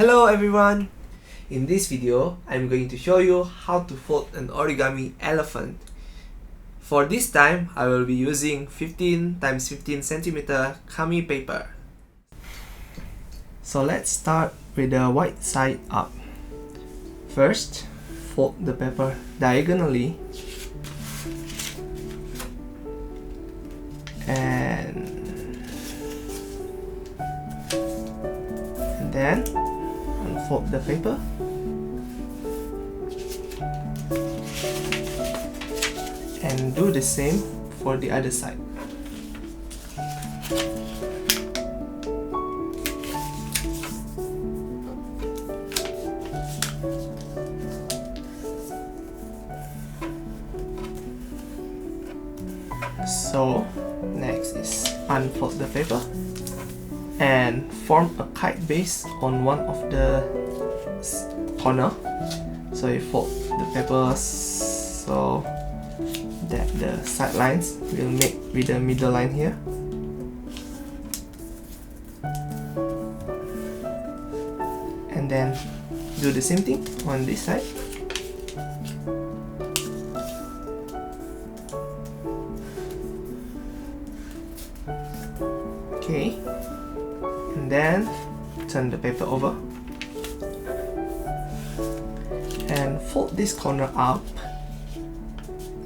Hello everyone! In this video, I'm going to show you how to fold an origami elephant. For this time, I will be using 15 x 15 cm kami paper. So let's start with the white side up. First, fold the paper diagonally and then unfold the paper and do the same for the other side. So next is unfold the paper and form a kite base on one of the corner. So you fold the paper so that the side lines will make with the middle line here. And then do the same thing on this side. Okay, and then turn the paper over and fold this corner up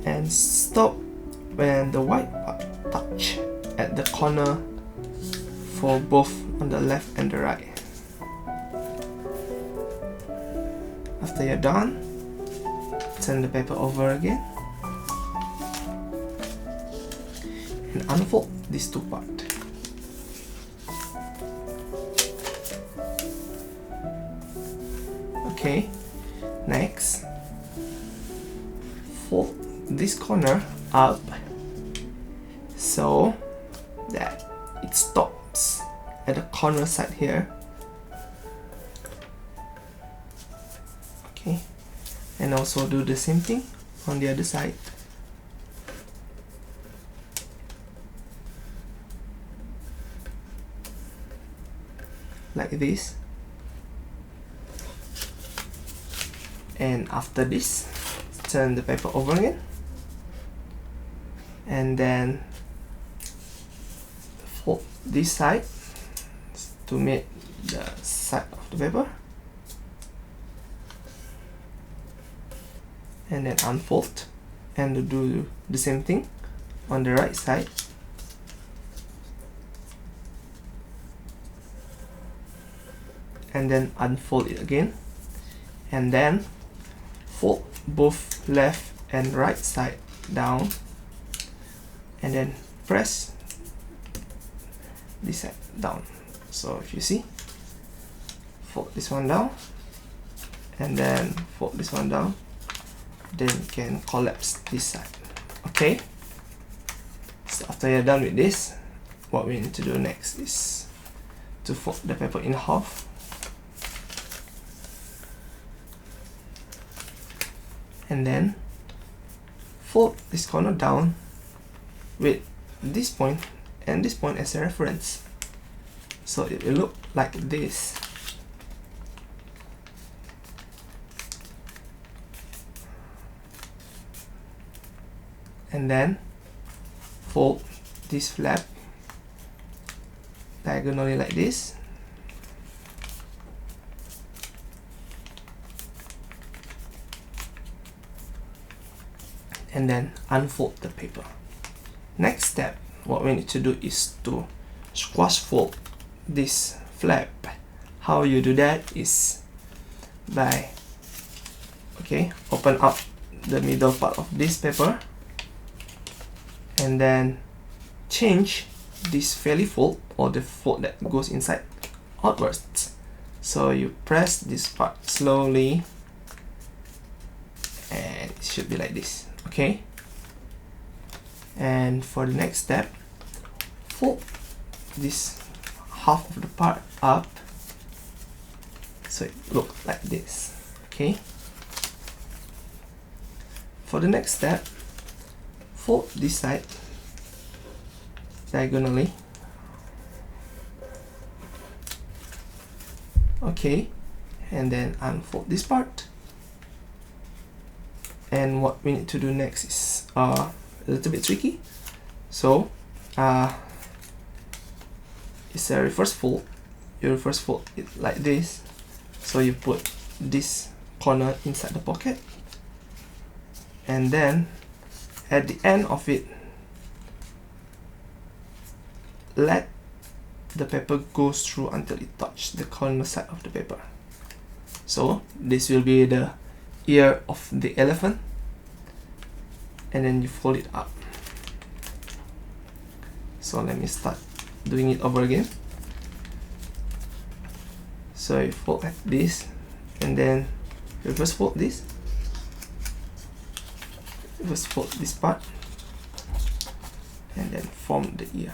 and stop when the white part touch at the corner for both on the left and the right. After you're done, turn the paper over again and unfold these two parts. Okay, next, fold this corner up so that it stops at the corner side here. Okay, and also do the same thing on the other side. Like this. And after this, turn the paper over again and then fold this side to make the side of the paper and then unfold and do the same thing on the right side. And then unfold it again and then fold both left and right side down and then press this side down. So if you see, fold this one down and then fold this one down, then you can collapse this side. Okay, so after you're done with this, what we need to do next is to fold the paper in half. And then fold this corner down with this point and this point as a reference. So it will look like this. And then fold this flap diagonally like this. And then unfold the paper. Next step, what we need to do is to squash fold this flap. How you do that is by open up the middle part of this paper and then change this belly fold or the fold that goes inside outwards. So you press this part slowly and it should be like this. Okay, and for the next step, fold this half of the part up so it looks like this. Okay, for the next step, fold this side diagonally. Okay, and then unfold this part. And what we need to do next is a little bit tricky. So it's a reverse fold. You reverse fold it like this. So you put this corner inside the pocket, and then at the end of it, let the paper go through until it touches the corner side of the paper. So this will be the ear of the elephant, and then you fold it up. So let me start doing it over again. So you fold like this, and then reverse fold this, reverse fold this part, and then form the ear.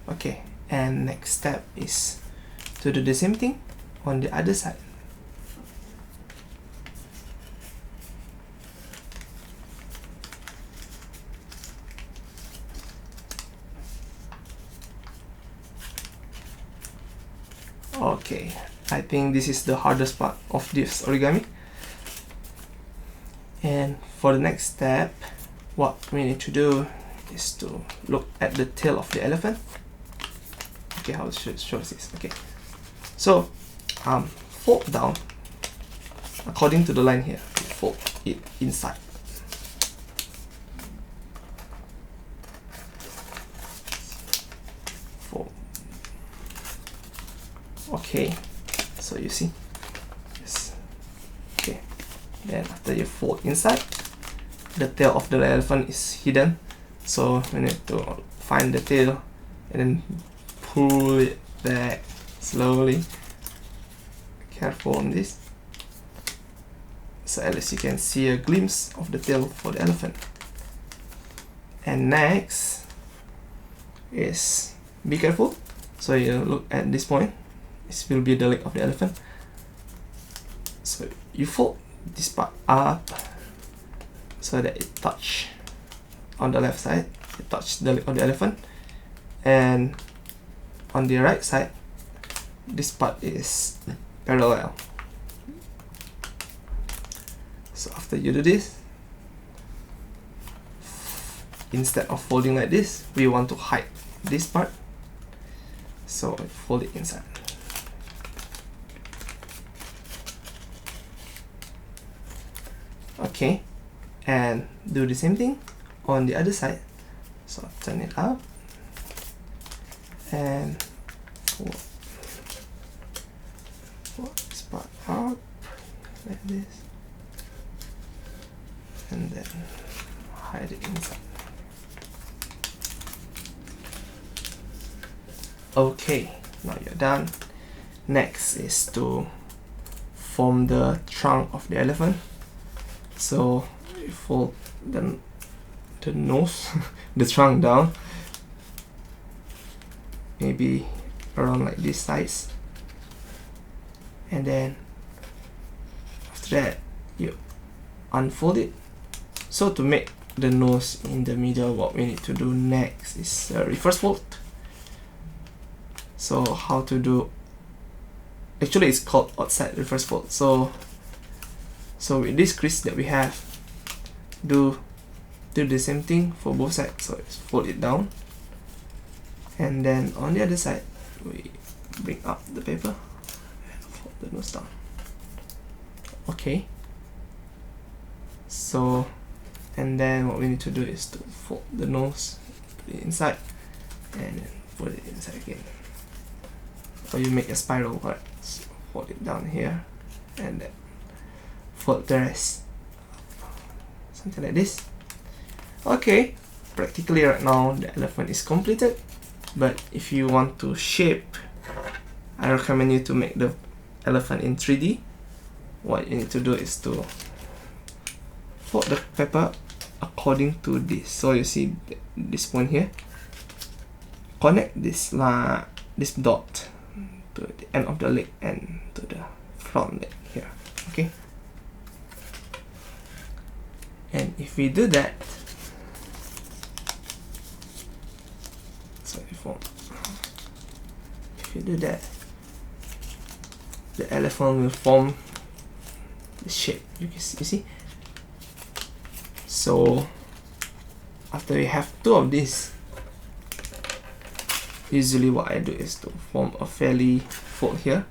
Okay, and next step is to do the same thing on the other side. Okay, I think this is the hardest part of this origami. And for the next step, what we need to do is to look at the tail of the elephant. Okay, how should show this? Okay, so fold down according to the line here. Fold it inside. Fold. Okay, so you see, yes. Okay, then after you fold inside, the tail of the elephant is hidden, so we need to find the tail and then pull it back slowly. Careful on this, so at least you can see a glimpse of the tail for the elephant. And next is be careful. So you look at this point. This will be the leg of the elephant. So you fold this part up so that it touch on the left side. It touch the leg of the elephant, and on the right side, this part is parallel. So after you do this, instead of folding like this, we want to hide this part. So fold it inside. Okay, and do the same thing on the other side. So turn it up and fold this part up like this, and then hide it inside. Okay, now you're done. Next is to form the trunk of the elephant. So you fold the nose, the trunk down, maybe around like this size, and then after that you unfold it. So to make the nose in the middle, what we need to do next is reverse fold. So how to do, actually it's called outside reverse fold. So with this crease that we have, do the same thing for both sides. So it's fold it down, and then on the other side we bring up the paper and fold the nose down. Okay, so and then what we need to do is to fold the nose, put it inside, and then put it inside again. Or you make a spiral, right? So fold it down here, and then fold the rest, something like this. Okay, practically right now the elephant is completed. But if you want to shape, I recommend you to make the elephant in 3D. What you need to do is to fold the paper according to this. So you see this point here, connect this dot to the end of the leg and to the front leg here. Okay, and if we do that, so if you do that, the elephant will form the shape. You see. So after we have two of these, usually what I do is to form a fairly fold here.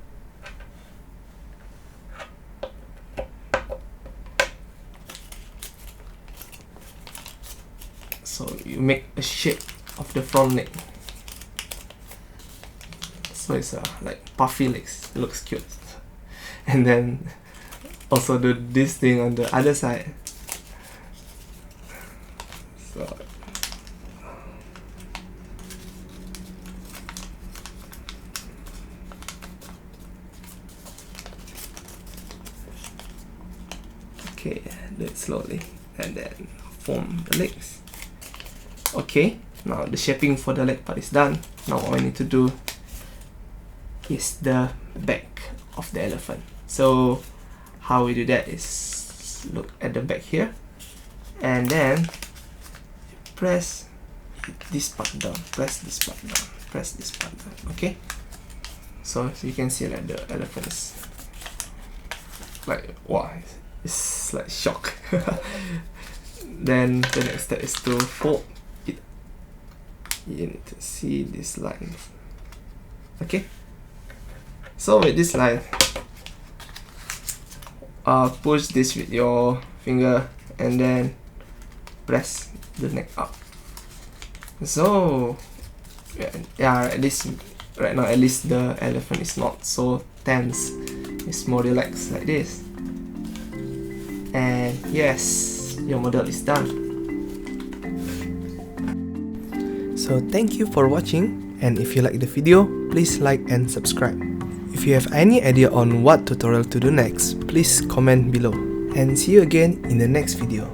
So you make a shape of the front leg. So it's like puffy legs. It looks cute. And then also do this thing on the other side. So okay, do it slowly and then form the legs. Okay, now the shaping for the leg part is done. Now all I need to do is the back of the elephant. So how we do that is look at the back here, and then press this part down, press this part down, press this part down. Okay, so you can see that the elephant is like, wow, it's like shock. Then the next step is to fold it. You need to see this line. Okay, so with this line, push this with your finger and then press the neck up. So yeah, right now at least the elephant is not so tense, it's more relaxed like this. And yes, your model is done. So thank you for watching, and if you like the video, please like and subscribe. If you have any idea on what tutorial to do next, please comment below. And see you again in the next video.